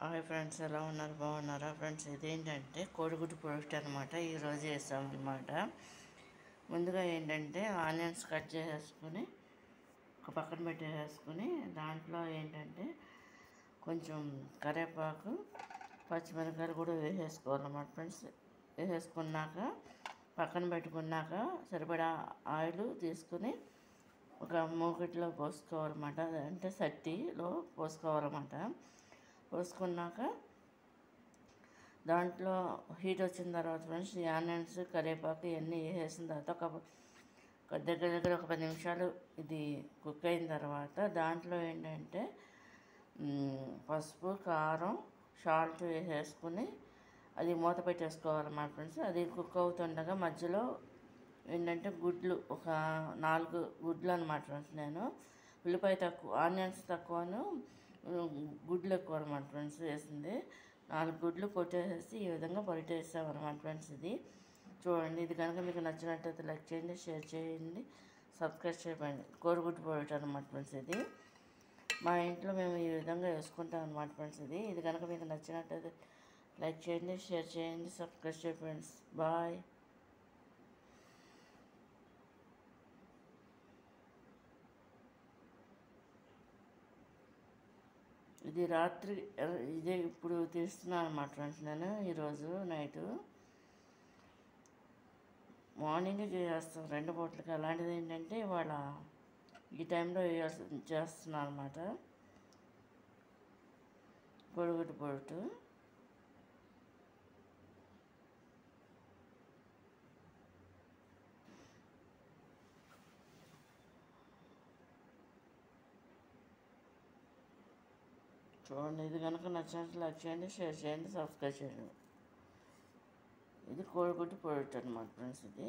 Hi friends, ఎలా ఉన్నారు? బాగున్నారా ఫ్రెండ్స్? ఇదేంటంటే కోడిగుడ్డు పొరటు అనమాట. ఈరోజు చేస్తామన్నమాట. ముందుగా ఏంటంటే ఆనియన్స్ కట్ చేసేసుకుని ఒక పక్కన పెట్టేసుకుని దాంట్లో ఏంటంటే కొంచెం కరివేపాకు, పచ్చిమిరపకాయలు కూడా వేసేసుకోవాలన్నమాట ఫ్రెండ్స్. వేసేసుకున్నాక పక్కన పెట్టుకున్నాక సరిపడా ఆయిల్ తీసుకుని ఒక మూకిట్లో పోసుకోవాలన్నమాట. అంటే సట్టిలో పోసుకోవాలన్నమాట. పోసుకున్నాక దాంట్లో హీట్ వచ్చిన తర్వాత ఫ్రెండ్స్ ఈ ఆనియన్స్, కరివేపాకు ఇవన్నీ వేసేసిన తర్వాత దగ్గర ఒక 10 నిమిషాలు ఇది కుక్ అయిన తర్వాత దాంట్లో ఏంటంటే పసుపు, కారం, సాల్ట్ వేసేసుకుని అది మూత పెట్టేసుకోవాలన్నమాట ఫ్రెండ్స్. అది కుక్ అవుతుండగా మధ్యలో ఏంటంటే గుడ్లు ఒక 4 గుడ్లు అనమాట ఫ్రెండ్స్. నేను ఉల్లిపాయ తక్కువ, ఆనియన్స్ తక్కువను గుడ్లు ఎక్కువ అనమాట ఫ్రెండ్స్ వేసింది. 4 గుడ్లు కొట్టేసేసి ఈ విధంగా పొరిటేస్తామన్నమాట ఫ్రెండ్స్. ఇది చూడండి. ఇది కనుక మీకు నచ్చినట్టయితే లైక్ చేయండి, షేర్ చేయండి, సబ్స్క్రైబ్ చేయండి. కోడిగుడ్డు పొరటు అనమాట ఫ్రెండ్స్. ఇది మా ఇంట్లో మేము ఈ విధంగా వేసుకుంటాం అనమాట ఫ్రెండ్స్. ఇది కనుక మీకు నచ్చినట్టయితే లైక్ చేయండి, షేర్ చేయండి, సబ్స్క్రైబ్ చేయండి ఫ్రెండ్స్. బాయ్. ఇది రాత్రి ఇదే ఇప్పుడు తీస్తున్నాను అనమాట ఫ్రెండ్స్. నేను ఈరోజు నైటు మార్నింగే చేస్తాను 2 పూటలకి. అలాంటిది ఏంటంటే ఇవాళ ఈ టైంలో చేస్తున్నాను అనమాట కోడిగుడ్డు పొరటు. చూడండి. ఇది కనుక నచ్చినట్లు లైక్ చేయండి, షేర్ చేయండి, సబ్స్క్రైబ్ చేయండి. ఇది కోడిగుడ్డు పొరటు అనమాట ఫ్రెండ్స్. ఇది